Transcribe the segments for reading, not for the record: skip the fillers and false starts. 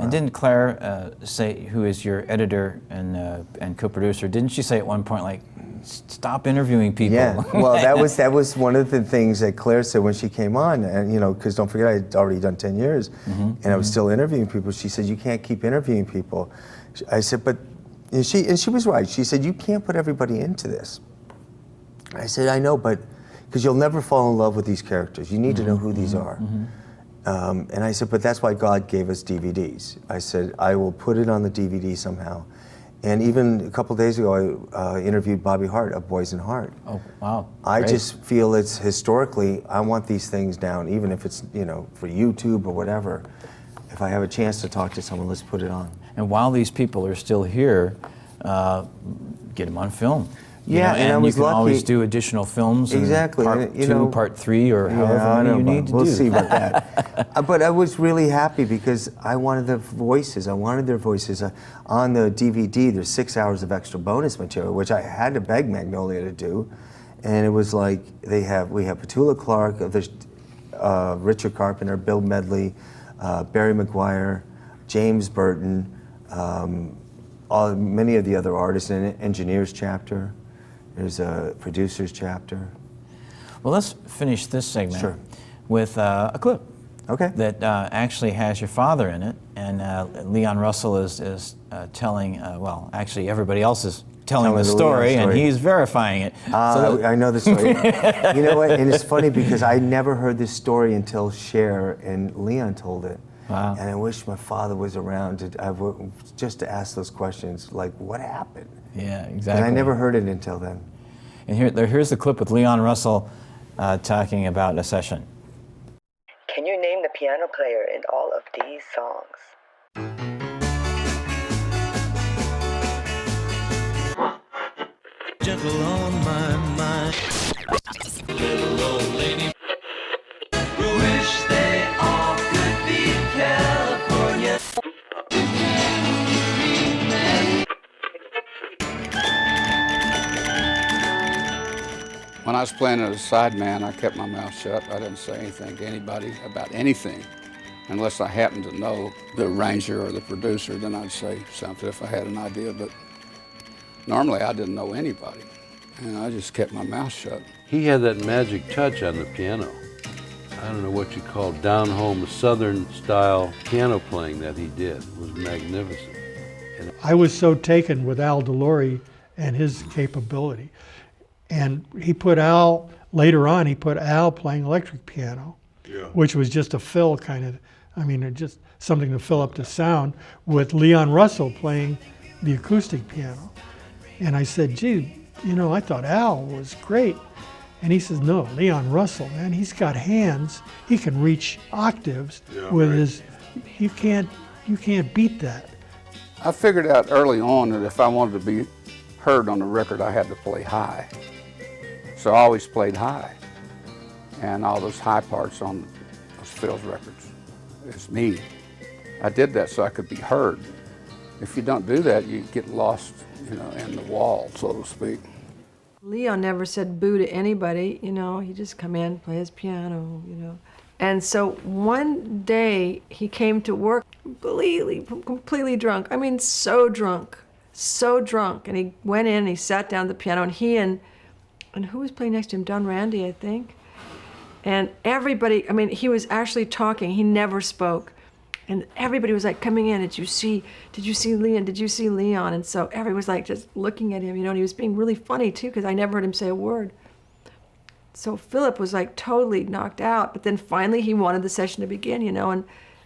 And didn't Claire say, who is your editor and co-producer, didn't she say at one point, like, stop interviewing people? Yeah, well, that was one of the things that Claire said when she came on, and you know, because don't forget I had already done 10 years, and I was still interviewing people. She said, you can't keep interviewing people. I said, but, and she was right. She said, you can't put everybody into this. I said, I know, but, because you'll never fall in love with these characters. You need to know who these are. And I said, but that's why God gave us DVDs. I said, I will put it on the DVD somehow. And even a couple days ago, I interviewed Bobby Hart of Boys in Heart. Oh, wow. I Great. just feel it's historically, I want these things down, even if it's, you know, for YouTube or whatever. If I have a chance to talk to someone, let's put it on. And while these people are still here, get them on film. Yeah, you know, and I was you can lucky. always do additional films. Exactly. Part And, you 2, know, part 3, or however many you need to do. We'll see about that. But I was really happy because I wanted the voices. I wanted their voices. On the DVD, there's 6 hours of extra bonus material, which I had to beg Magnolia to do. And it was like, we have Petula Clark, Richard Carpenter, Bill Medley, Barry McGuire, James Burton, many of the other artists in it, engineers chapter. There's a producer's chapter. Well, let's finish this segment with a clip. Okay. That actually has your father in it, and Leon Russell is telling, well, actually everybody else is telling the story, and he's verifying it. So I know the story. You know what, and it's funny because I never heard this story until Cher and Leon told it. Wow. And I wish my father was around just to ask those questions, like, what happened? Yeah, exactly. And I never heard it until then. And here's the clip with Leon Russell talking about a session. Can you name the piano player in all of these songs? Gentle on my mind, little old lady. Wish they all could be California. When I was playing as a sideman, I kept my mouth shut. I didn't say anything to anybody about anything. Unless I happened to know the arranger or the producer, then I'd say something if I had an idea. But normally I didn't know anybody, and I just kept my mouth shut. He had that magic touch on the piano. I don't know what you call down-home Southern style piano playing that he did. It was magnificent. And I was so taken with Al DeLory and his capability. And he put Al, later on, he put Al playing electric piano, which was just a fill kind of, I mean, just something to fill up the sound, with Leon Russell playing the acoustic piano. And I said, gee, you know, I thought Al was great. And he says, no, Leon Russell, man, he's got hands. He can reach octaves with his, you can't beat that. I figured out early on that if I wanted to be heard on the record, I had to play high. So I always played high. And all those high parts on those Phil's records, it's me. I did that so I could be heard. If you don't do that, you get lost, you know, in the wall, so to speak. Leon never said boo to anybody, you know, he just come in, play his piano, you know. And so one day he came to work completely drunk. I mean, so drunk. And he went in, he sat down at the piano, and he and who was playing next to him? Don Randy, I think. And everybody, I mean, he was actually talking, he never spoke. And everybody was like coming in, did you see Leon? Did you see Leon? And so everybody was like just looking at him, you know, and he was being really funny too, because I never heard him say a word. So Philip was like totally knocked out, but then finally he wanted the session to begin, you know,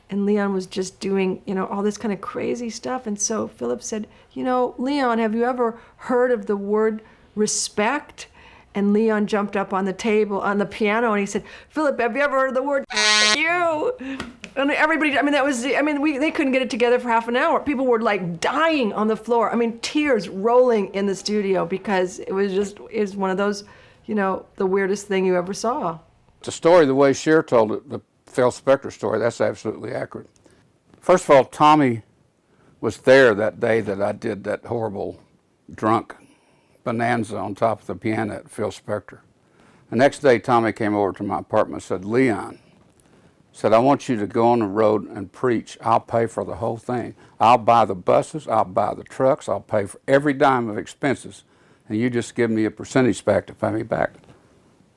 and Leon was just doing, you know, all this kind of crazy stuff. And so Philip said, you know, Leon, have you ever heard of the word respect? And Leon jumped up on the table, on the piano, and he said, Philip, have you ever heard of the word you? And everybody, I mean, they couldn't get it together for half an hour. People were like dying on the floor. I mean, tears rolling in the studio because it was one of those, you know, the weirdest thing you ever saw. The story, the way Cher told it, the Phil Spector story, that's absolutely accurate. First of all, Tommy was there that day that I did that horrible drunk bonanza on top of the piano at Phil Spector. The next day, Tommy came over to my apartment and said, Leon, said, I want you to go on the road and preach. I'll pay for the whole thing. I'll buy the buses, I'll buy the trucks, I'll pay for every dime of expenses, and you just give me a percentage back to pay me back.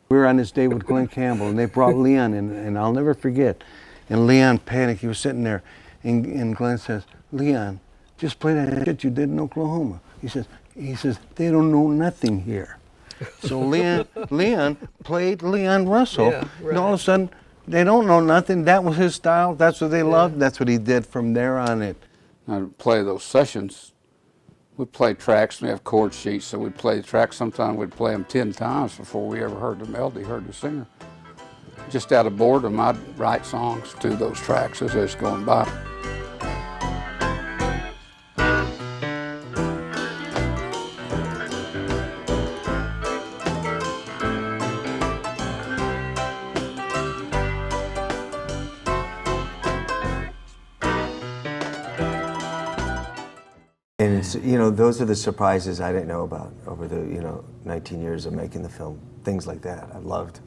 We were on this day with Glenn Campbell, and they brought Leon in, and I'll never forget. And Leon panicked. He was sitting there, and Glenn says, Leon, just play that shit you did in Oklahoma. He says, they don't know nothing here. So Leon played Leon Russell, Yeah, right. and all of a sudden, they don't know nothing. That was his style. That's what they loved. That's what he did from there on it. I'd play those sessions. We'd play tracks, we have chord sheets, so we'd play the tracks. Sometimes we'd play them 10 times before we ever heard the melody, heard the singer. Just out of boredom, I'd write songs to those tracks as they was going by. And it's, you know, those are the surprises I didn't know about over the, 19 years of making the film. Things like that I loved.